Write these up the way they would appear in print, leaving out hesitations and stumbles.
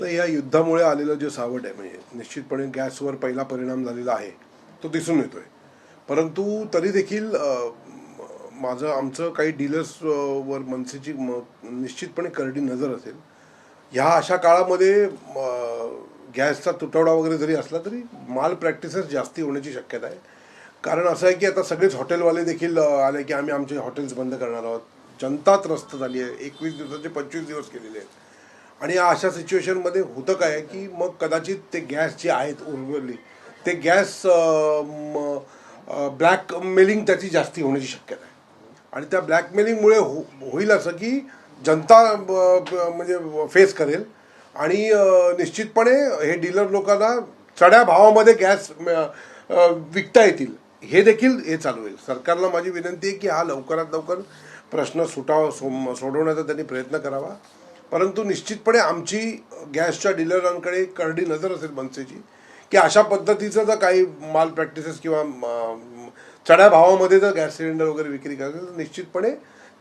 नाही, या युद्धामुळे आलेलं जे सावट आहे म्हणजे निश्चितपणे गॅसवर पहिला परिणाम झालेला आहे तो दिसून येतोय. परंतु तरी देखील आमचं काही डीलर्स वर मनसेची निश्चितपणे करडी नजर असेल. ह्या अशा काळामध्ये गॅसचा तुटवडा वगैरे जरी असला तरी माल प्रॅक्टिसेस जास्ती होण्याची शक्यता आहे. कारण असं आहे की आता सगळेच हॉटेलवाले देखील आले की आम्ही आमचे हॉटेल्स बंद करणार आहोत. जनता त्रस्त झाली आहे. 21 दिवसाचे 25 दिवस केलेले आहेत. आणि अशा सिच्युएशनमध्ये होतं काय की मग कदाचित ते गॅस जे आहेत उर्वरली ते गॅस ब्लॅकमेलिंग त्याची जास्ती होण्याची शक्यता आहे. आणि त्या ब्लॅकमेलिंगमुळे होईल असं की जनता म्हणजे फेस करेल आणि निश्चितपणे हे डीलर लोकांना चढ्या भावामध्ये गॅस विकता येतील हे देखील हे चालू होईल. सरकारला माझी विनंती आहे की हा लवकरात लवकर प्रश्न सोडवण्याचा त्यांनी प्रयत्न करावा. परंतु निश्चितपणे आमची गॅसच्या डीलरांकडे करडी नजर असेल मनसेची की अशा पद्धतीचं जर काही माल प्रॅक्टिसेस किंवा चढ्या भावामध्ये जर गॅस सिलेंडर वगैरे विक्री करायचं तर निश्चितपणे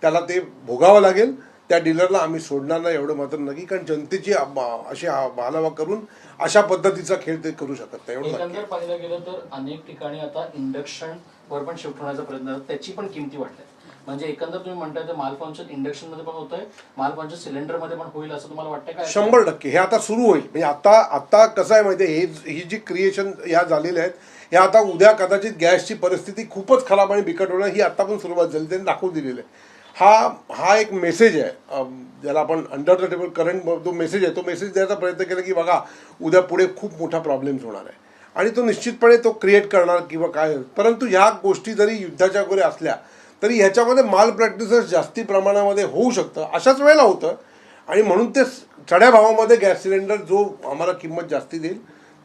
त्याला ते भोगावं लागेल. त्या डीलरला आम्ही सोडणार नाही एवढं मात्र नक्की. कारण जनतेची अशी हालावा करून अशा पद्धतीचा खेळ ते करू शकत नाही एवढं एकंदर पाहिलं गेलं तर अनेक ठिकाणी आता इंडक्शन वर पण शिफ्ट होण्याचा प्रयत्न त्याची पण किमती वाढल्या. म्हणजे एकंदर तुम्ही म्हणताय तर माल पंचायत इंडक्शन मध्ये पण होतंय, माल पंचायत सिलेंडर मध्ये पण होईल असं तुम्हाला वाटतंय का? 100% हे आता सुरू होईल. म्हणजे आता कसं आहे माहिती आहे, ही जी क्रिएशन ह्या झालेल्या आहेत ह्या आता उद्या कदाचित गॅसची परिस्थिती खूपच खराब आणि बिकट होणं ही आता पण सुरुवात झाली. त्यांनी दाखवून दिलेलं आहे. हा एक मेसेज आहे ज्याला आपण अंडर द टेबल करंट जो मेसेज आहे तो मेसेज द्यायचा प्रयत्न केला की बघा उद्या पुढे खूप मोठा प्रॉब्लेम्स होणार आहे आणि तो निश्चितपणे तो क्रिएट करणार किंवा काय. परंतु ह्या गोष्टी जरी युद्धाच्या वगैरे असल्या तरी ह्याच्यामध्ये माल प्रॅक्टिसेस जास्ती प्रमाणामध्ये होऊ शकतं अशाच वेळेला होतं. आणि म्हणून ते चढ्या भावामध्ये गॅस सिलेंडर जो आम्हाला किंमत जास्ती देईल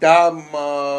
त्या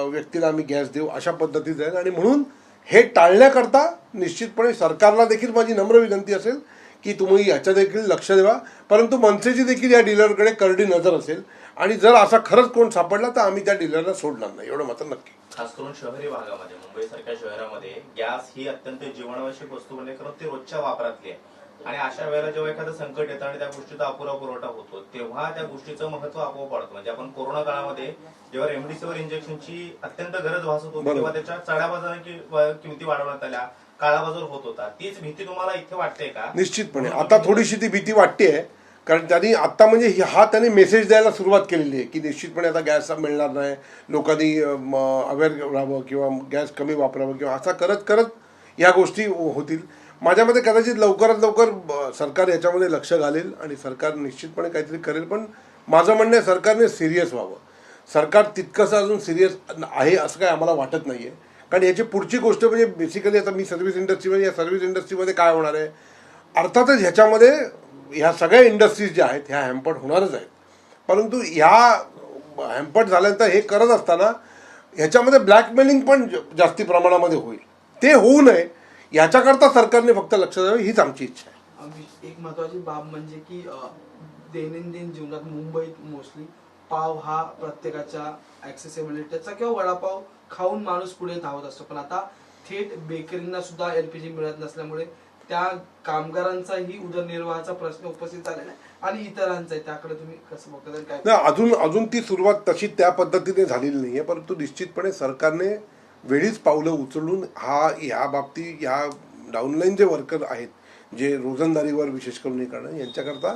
व्यक्तीला आम्ही गॅस देऊ अशा पद्धतीचं आहे. आणि म्हणून हे टाळण्याकरता निश्चितपणे सरकारला देखील माझी नम्र विनंती असेल की तुम्ही ह्याच्या देखील लक्ष द्यावा. परंतु मनसेची देखील या डीलरकडे करडी नजर असेल आणि जर असा खरंच कोण सापडला तर आम्ही त्या डीलरला सोडणार नाही एवढं मात्र नक्की. खास करून शहरी भागामध्ये मुंबईसारख्या शहरामध्ये गॅस ही अत्यंत जीवनावश्यक वस्तू म्हणजे करून ती रोजच्या वापरातली आहे. आणि अशा वेळेला जेव्हा एखादं संकट येतं आणि त्या गोष्टीचा अपुरा पुरवठा होतो तेव्हा त्या गोष्टीचं महत्व आपोआप वाढतं. म्हणजे आपण कोरोना काळामध्ये जेव्हा रेमडेसिवीर इंजेक्शनची अत्यंत गरज भासत होती तेव्हा त्याच्या चढ्या बाजाराची किमती वाढवण्यात आल्या, काळाबाजार होत होता. तीच भीती तुम्हाला इथे वाटते का? निश्चितपणे आता थोडीशी ती भीती वाटते कारण त्यांनी आता म्हणजे त्यांनी मेसेज द्यायला सुरुवात केलेली आहे की निश्चितपणे आता गॅस मिळणार नाही, लोकांनी अवेअर राहावं किंवा गॅस कमी वापरावं किंवा असा करत करत या गोष्टी होतील. माझ्या मते कदाचित लवकरात लवकर सरकार याच्यामध्ये लक्ष घालेल आणि सरकार निश्चितपणे काहीतरी करेल. पण माझं म्हणणं आहे सरकारने सिरियस व्हावं. सरकार तितकंसं अजून सिरियस आहे असं काही आम्हाला वाटत नाही आहे. कारण याची पुढची गोष्ट म्हणजे बेसिकली आता मी सर्व्हिस इंडस्ट्रीमध्ये या सर्व्हिस इंडस्ट्रीमध्ये काय होणार आहे अर्थातच ह्याच्यामध्ये ह्या सगळ्या इंडस्ट्रीज ज्या आहेत ह्या हॅम्पर्ड होणारच आहेत. परंतु ह्या हॅम्पर्ड झाल्यानंतर हे करत असताना ह्याच्यामध्ये ब्लॅकमेलिंग पण जास्ती प्रमाणामध्ये होईल. ते होऊ नये याच्याकरता सरकारने फक्त लक्ष द्यावं हीच आमची इच्छा आहे. एक महत्वाची बाब म्हणजे की दैनंदिन जीवनात मुंबईत मोस्टली पाव हा प्रत्येकाच्या ऍक्सेसिबिलिटीचा किंवा वडापाव खाऊन माणूस पुढे धावत असतो. पण आता थेट बेकरींना सुद्धा LPG मिळत नसल्यामुळे त्या कामगारांचाही उदरनिर्वाहाचा प्रश्न उपस्थित झालेला आहे आणि इतरांचाही. त्याकडे तुम्ही कसं बघता? नाही, अजून ती सुरुवात तशी त्या पद्धतीने झालेली नाहीये. परंतु निश्चितपणे सरकारने वेळीच पावलं उचलून ह्या बाबतीत ह्या डाऊनलाईन जे वर्कर आहेत जे रोजंदारीवर विशेष करून हे करणं यांच्याकरता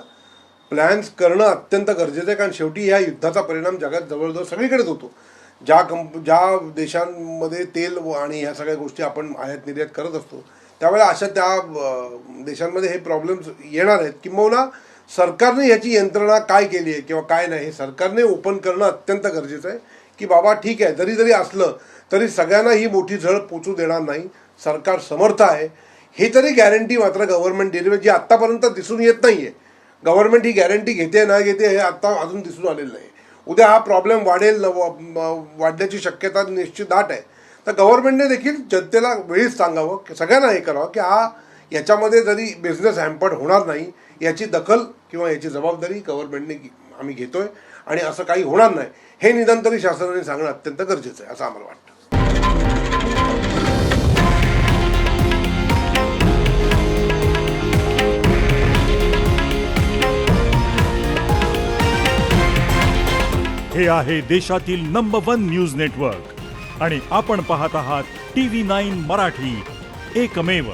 प्लॅन्स करणं अत्यंत गरजेचं आहे. कारण शेवटी ह्या युद्धाचा परिणाम जगात जवळजवळ सगळीकडेच होतो. ज्या देशांमध्ये तेल आणि ह्या सगळ्या गोष्टी आपण आयात निर्यात करत असतो त्यावेळेला अशा त्या देशांमध्ये हे प्रॉब्लेम्स येणार आहेत. किंबहुना सरकारने याची यंत्रणा काय केली आहे किंवा काय नाही हे सरकारने ओपन करणं अत्यंत गरजेचं आहे की बाबा ठीक आहे जरी असलं तरी सगळ्यांना ही मोठी झळ पोचू देणार नाही, सरकार समर्थ आहे हे तरी गॅरंटी मात्र गव्हर्नमेंट दिली जी आत्तापर्यंत दिसून येत नाही आहे. गव्हर्नमेंट ही गॅरंटी घेते ना घेते हे आत्ता अजून दिसून आलेलं नाही. उद्या हा प्रॉब्लेम वाढण्याची शक्यता निश्चित दाट आहे. तर गव्हर्नमेंटने देखील जनतेला वेळीच सांगावं सगळ्यांना हे करावं की याच्यामध्ये जरी बिझनेस हॅम्पर्ड होणार नाही याची दखल किंवा याची जबाबदारी गव्हर्नमेंटने आम्ही घेतोय आणि असं काही होणार नाही हे निदान तरी शासनाने सांगणं अत्यंत गरजेचं आहे असं आम्हाला वाटतं. हे आहे देशातील नंबर 1 न्यूज नेटवर्क आणि आपण पाहत आहात TV9 मराठी, एकमेव.